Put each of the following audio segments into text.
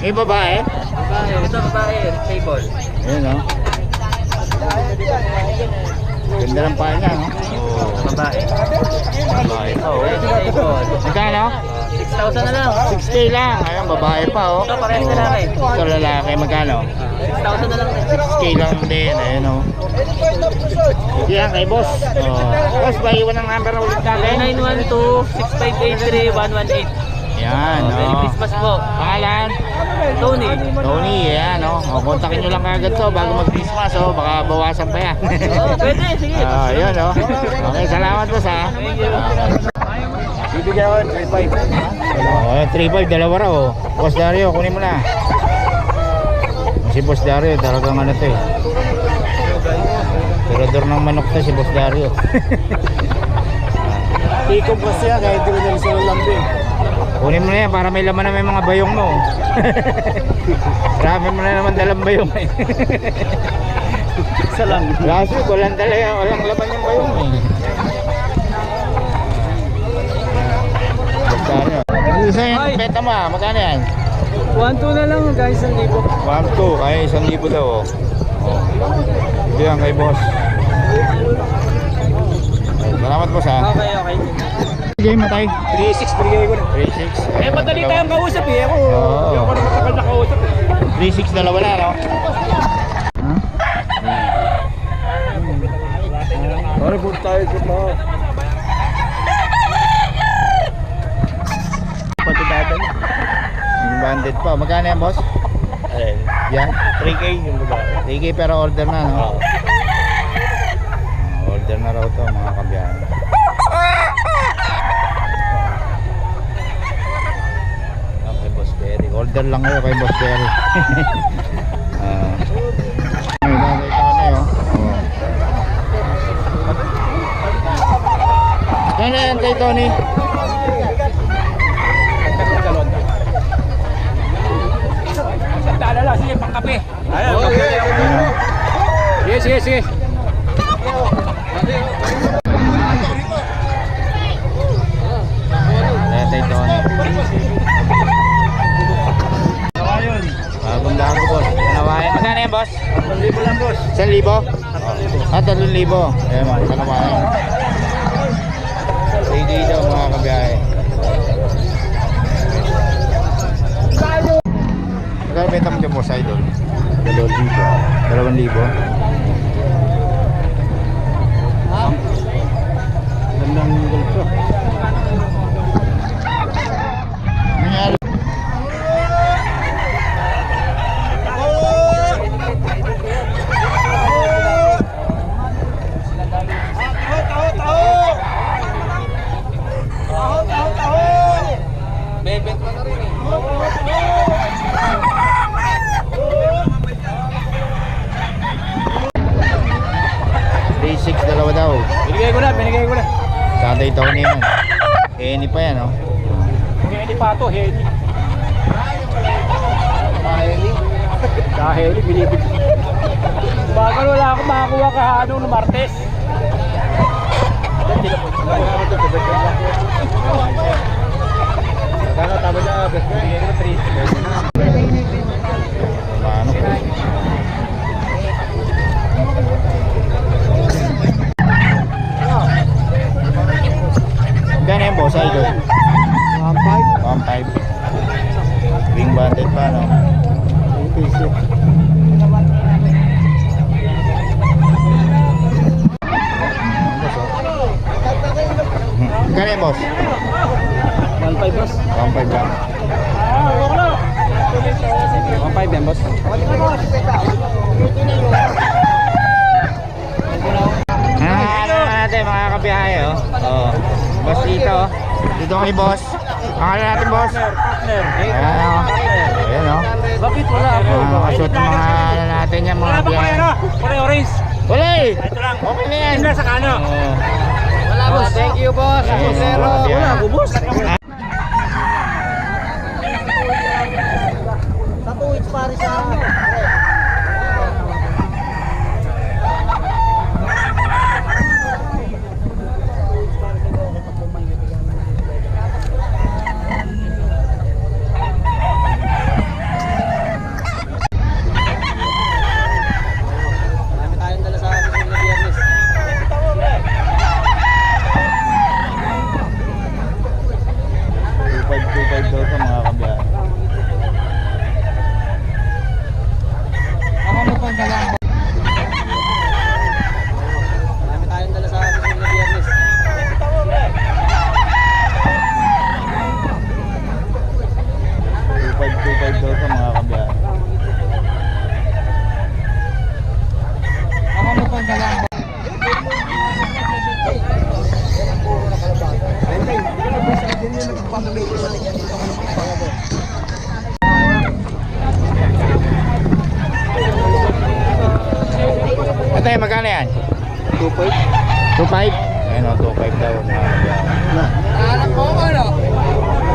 May babae? Babae. Ito babae, table. Ayun o. Ganda ng paa niya, no? Babae. Babae pa, oh. Table. Magkano? 6,000 na lang. 6K lang. Ayun, babae pa, oh. Ito parehas lalaki. Ito lalaki, magkano? 6,000 na lang. 6K lang din, ayun, oh. Yan, kay boss. Boss, iwan ang number na ulit natin. 912-6583-118. Yan, Merry oh. Christmas po. Pangalan? Tony. Tony, yan, oh. Kontakin nyo lang agad to bago mag-Christmas, oh. Baka bawasan pa yan. Pwede, sige. Yun, oh. Okay, salamat boss, ha. Thank you. Bibigyan ko 3.5. 3.5, dalawa raw, oh. Boss Dario, kunin mo na. Si Boss Dario, talagang ano to, eh. Tirador ng manok to si Boss Dario. Ikog kasi yan, kahit di ko nila sa lambing. Kunin mo na yan para may laman na may mga bayong mo. Marami mo na naman dalang bayong, eh. Isa lang. Kaso walang dala yan, walang laman yung bayong, eh. Boss Dario. Isa yung beta mo, magkano yan? 1-2 na lang guys, 1,000. 1-2, kaya 1,000 daw, oh. Ito yan kay boss. Salamat boss, ha. Okay, okay. Sige, matay. 3-6 bigay ko na. 3-6. Eh, madali tayong kausap eh. Ako, Oo. hindi ako na matagal na kausap eh. 3-6, dalawa na, no? Sorry po tayo sa mga. Pati tatay. Yung banded pa. Magkano yan, boss? Ayun. Yan? 3K yung babae. 3K pero order na, no? Order na raw to, mga kabiyahan. Kay Boss Perry. Order lang kayo kay Boss Perry. Ay, nakita ko na yun. Yan na yan kay Tony. Sandala lang, sige, pangkape. Ayun, sige, sige, sige. Ayan kay Tony. Ayun. Bagong bago, boss. Kanawayan. Magkano yan, boss? 1,000 lang, boss. 1,000? 3,000. Ayan, mga kanawayan. 3D daw, mga kabiyahe. Magkano benta mo dyan, boss, idol? 2,000. 2,000? Gandang gulto. Nangyari. Bebet pa na rin eh. 3,600, dalawa daw. Binigay ko na, binigay ko na. Tatay Tony yan. Any pa yan, oh. Heli pa ito, heli. Dahil binibig. Bagal wala ako makakuha ka anong no Martes. Kaya tama na, binigay ko na 3. Paano? Gano'n yung boss, idol? 1,500. Wing banded pa, no? Gano'n yung boss? 1.5 boss. 1,500 lang. 1.5 yan boss. Ano natin mga kabiyahe, oh. Oh. Boss dito, oh. Dito kay boss. Pangalan natin, boss. Ayan, oh. Ayan, oh. Bakit wala ako? Nakashoot ng mga ano natin yan, mga kabiyahe. Pare orange. Wala eh. Ito lang. Okay na yan. Sa kano? Oh. Wala boss. Thank you boss. Ayan, Zero. mga kabiyahe. Wala, bubos. Sa 2 weeks pare sa... 2525 daw ito mga kabiyahe. Ano pa na lang? Marami tayong dala sa akin na biyernes. 2525 daw ito mga kabiyahe. Ano pa na lang? Ito yung magkano yan? 2.5. 2.5? Ayun o, 2.5 daw mga kabiyahe. Anak mo ano?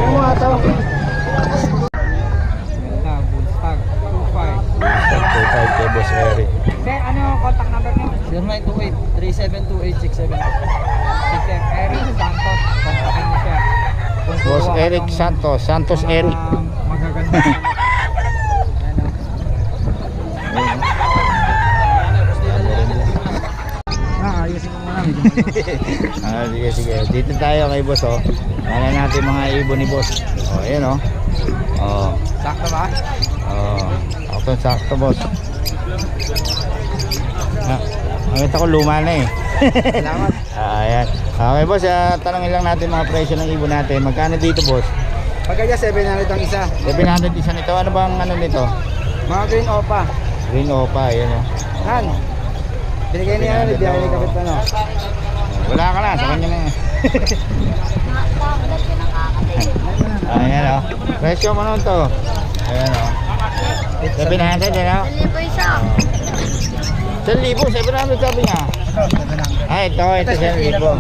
Yung mga tao. 2.5 kay Boss Eric. Sir, ano yung contact number niyo? 0928-372-8672. Si Sir Eric Santos. Kontakin niyo siya. Boss Eric Santos, Santos Eric. Magaganda. Ayusin mo muna. Sige, sige. Dito tayo kay Boss oh. Wala natin mga ibon ni Boss. Oh, ayan oh. Oh. Sakto ba? Oh. Sakto Boss. Nakita ko luma na eh. Salamat. Ayan. Okay Boss, tanongin lang natin mga presyo ng ibon natin. Magkano dito Boss? Pagkaya 700 ang isa. 700 isa nito. Ano bang ano nito? Mga green opa. Green Opa, ayan oh. Han. Binigay niya yan, biyahe ni Kapit ano. Wala ka na, sa kanya na yan. Ayan o. Presyo mo nun to. Ayan o. 700 yan o. 1,000, 700 sabi niya. Ay, ito 1,000. Oo.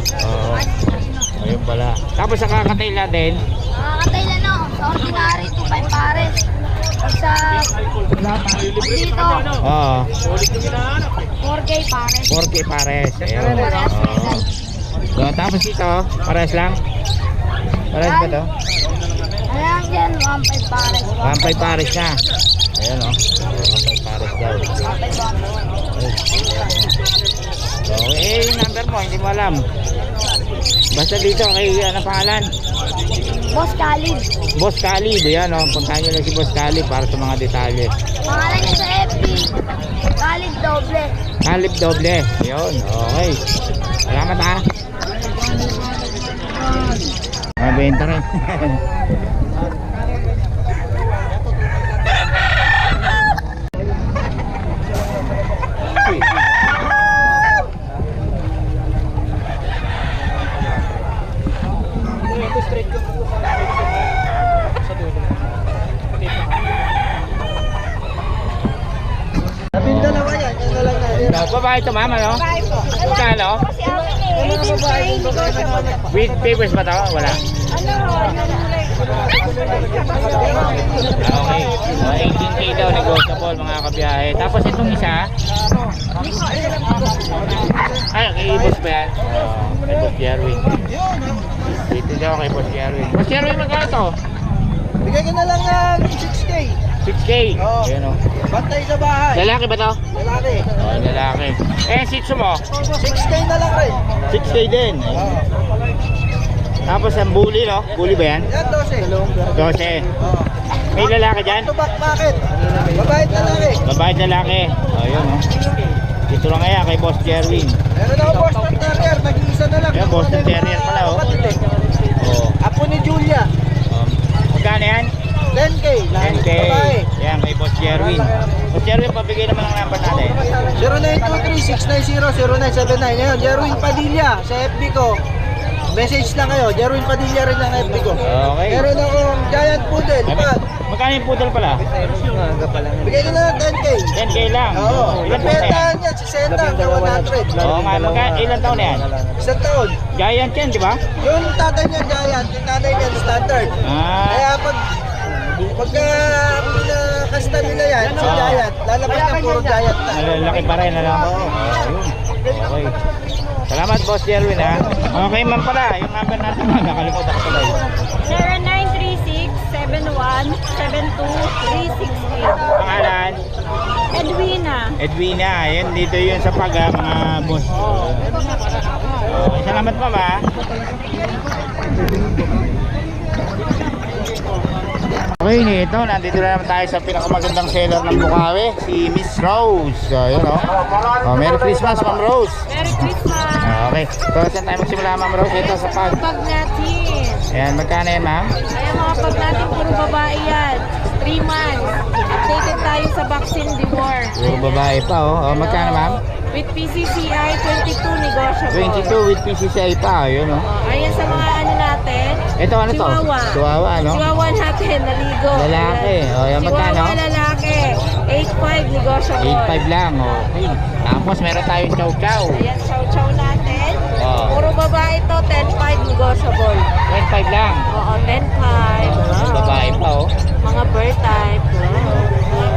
Ayun pala. Tapos sa kakatila din. Kakatailan no, sa ordinary 2.5 pares. Sa dito, Oo. 4K pares. 4K pares. Ayun. Parehas may Oo. size. So, tapos dito, pares lang. Pares ba to? Ayan dyan, 1.5 pares. 1.5 pares na. Ayan o. 1.5 pares daw. 1.5 So, yung number mo, hindi mo alam. Basta dito, kay ano pangalan? Boss Khalid. Boss Calib, yan o. Puntahan nyo lang si Boss Calib para sa mga detalye. Pangalan niya sa FB. Khalid Doble. Calib doble. Yun, okay. Salamat ha. Mabenta rin. Labing dalawa yan, yan na lang natin. Babae ito mama no? Kano? Si Amin eh. 18K negotiable. With papers ba ito? Wala. Okay. So, 18K daw negotiable mga kabiyahe. Tapos itong isa. Ay, kay Boss ba yan? Kay Boss Jerwin. Dito daw kay Boss Jerwin. Boss Jerwin, magkano ito? Bigay ka na lang ng 6K. 6K. Oo. Ayan o. Bantay sa bahay. Lalaki ba ito? Lalaki. Oh, lalaki. Eh, sitso mo? 6K na lang rin. 6K din. Oo. Tapos ang bully, no? Bully ba yan? Yan 12. 12. Oo. May lalaki dyan? Ito back market. Babayad na lang eh. Babae at lalaki. Oh, yun, no? Dito lang kaya kay Boss Jerwin. Meron ako Boston Terrier, nag-iisa na lang. Yan, Boston Terrier pala, oh. Kapatid eh. Oh. Apo ni Julia. Magkano yan? 10K. 10K. Babae. Yan, kay Boss Jerwin. Boss Jerwin, pabigay naman ang number natin. 0923-690-0979. Ngayon, Jerwin Padilla sa FB ko. Message lang kayo. Jerwin Padilla rin ang FB ko. Okay. Meron akong giant poodle. Pag. Magkano yung poodle pala? Bigay ko na lang 10K. 10K lang. Oo. Ilan taon na yan? Bentahan yan, 60 hanggang 100. Oo nga, ilan taon na yan? Isang taon. Giant yan, di ba? Yung tatay niya giant, yung nanay niya standard. Kaya pagka pinakasta nila yan, sa giant, lalabas ng puro giant na. Malalaki pa rin, ano? Oo. Okay. Salamat, Boss Jerwin, ha? Okay, man pala. Yung number natin, nakalimutan ko pala. 0936-71-72-368. Pangalan? Edwina. Edwina. Yan, dito yun sa pag, mga boss. Okay, salamat, mama. Okay, ito, nandito na naman tayo sa pinakamagandang seller ng Bukawi, si Miss Rose. So, yun o. Oh, Merry Christmas, Ma'am Rose. Merry Christmas! Okay, so saan tayo magsimula, Ma'am Rose? Ito sa pag. Pag natin. Ayan, magkano yan, Ma'am? Ayan mga pag natin, puro babae yan. 3 months. Updated tayo sa vaccine reward. Puro babae pa, oh. Oh, magkano, Ma'am? With PCCI, 22 negotiable. 22 with PCCI pa, yun o. Oh, ayan sa mga ano natin. Ito, ano to? Chihuahua. Chihuahua, ano? Chihuahua natin, naligo. Lalaki. Ayan. O, yan, magkano? Chihuahua lalaki. 8.5 negotiable. 8.5 lang, okay. Tapos meron tayong chow chow. Ayan, chow-chow natin. Oh. Puro babae to, 10.5 negotiable. 25 lang. Oo, 10.5. Wow. Babae pa, oh. Mga bird type. Wow.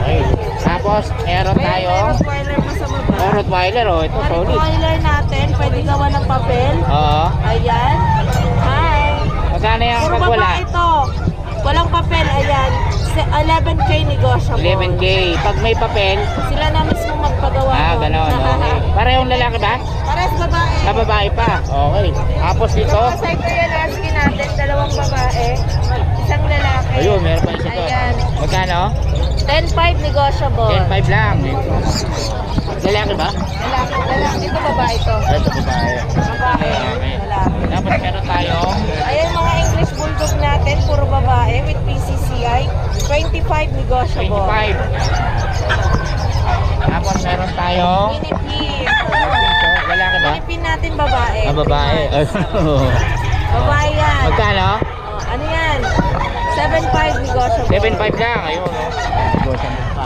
Okay. Tapos meron May tayong Rottweiler pa sa baba. oh, Rottweiler, oh. Ito, Mga solid. Rottweiler natin, pwede gawa ng papel. Oo. Ayan. Hi. Magkano yan Puro pag wala? babae to. Walang papel, ayan. 11K negotiable. 11K. Pag may papel, Sila na mismo magpagawa. ah, gano'n. Okay. Parehong lalaki ba? Pares babae. Sa babae pa. Okay. Tapos dito, Yung mga Siberian Husky natin, 2 babae, 1 lalaki. ayun, meron pa isa to. Ayan. Magkano? 10.5 negotiable. 10.5 lang. Lalaki ba? Lalaki. Ito babae to. Ito, babae. Babae. Okay. Lalaki. Tapos meron tayong Ayan mga English Bulldog natin, puro babae with PCCI, 25 negotiable. 25. Tapos meron tayong Minipin. lalaki ba? Minipin natin babae. Ah, babae. Babae yan. Magkano? Oh, ano yan? 7.5 negotiable. 7.5 lang. Ayun, oh.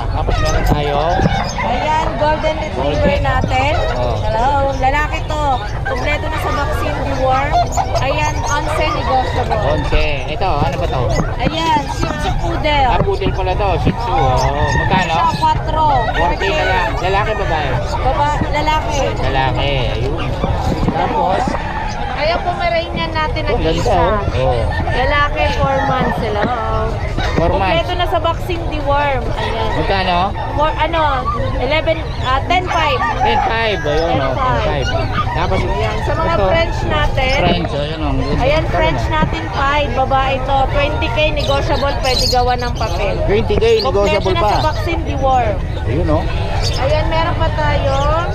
Tapos meron tayong Ayan, golden retriever natin. Oh. Hello, lalaki to. Kompleto na sa vaccine deworm. Ayan, 11 negotiable. 11. Ito, ano ba to? Ayan, Shih Tzu Poodle. Ah, poodle pala to. Shih Tzu. Oh. Magkano? Siya, 4. 40 na lang. Lalaki, babae? Lalaki. Lalaki. Ayun. Tapos, Ayan, Pomeranian natin oh, ganda, nag-isa. oh. Lalaki, 4 months. Hello. 4 months. Kompleto na sa vaccine deworm. Ayan. Magkano? 10.5. 10.5. Ayun, oh. 10.5. Tapos, Ayan. Sa mga ito, French natin. French. Ayun, oh. Ganda. Ayan, Ito, French ano? natin 5. Babae to. 20K negotiable. Pwede gawa ng papel. 20K, negotiable Kompleto na sa pa. vaccine deworm. Ayun, oh. Ayan, meron pa tayong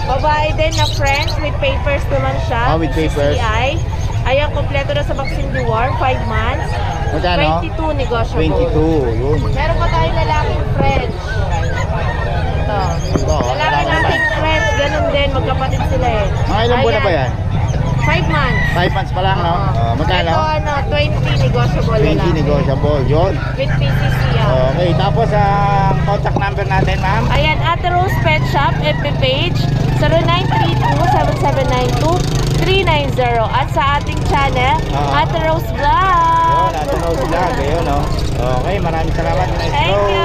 babae din na French with papers naman siya. Ah, with papers. CCI. Ayan, kompleto na sa vaccine deworm. 5 months. Magkano? 22 negotiable. 22. Yun. Meron pa tayong lalaking French. Ito. Ito, oh. Lalaki nating French, ganun din. Magkapatid sila eh. Mga ilang buwan na ba yan? 5 months. 5 months pa lang, no? Oh, magkano? Ito, 20 negotiable 20 lalaki. negotiable. Yun. With PCCI. Okay, tapos ang contact number natin, ma'am. Ayan, Ate Rose Pet Shop, FB page, 0932-7792-390. At sa ating channel, Ah. Ate Rose Yun, Vlog. natin Rose Vlog. Ayun, no? Okay, maraming salamat, Miss Thank Rose. you.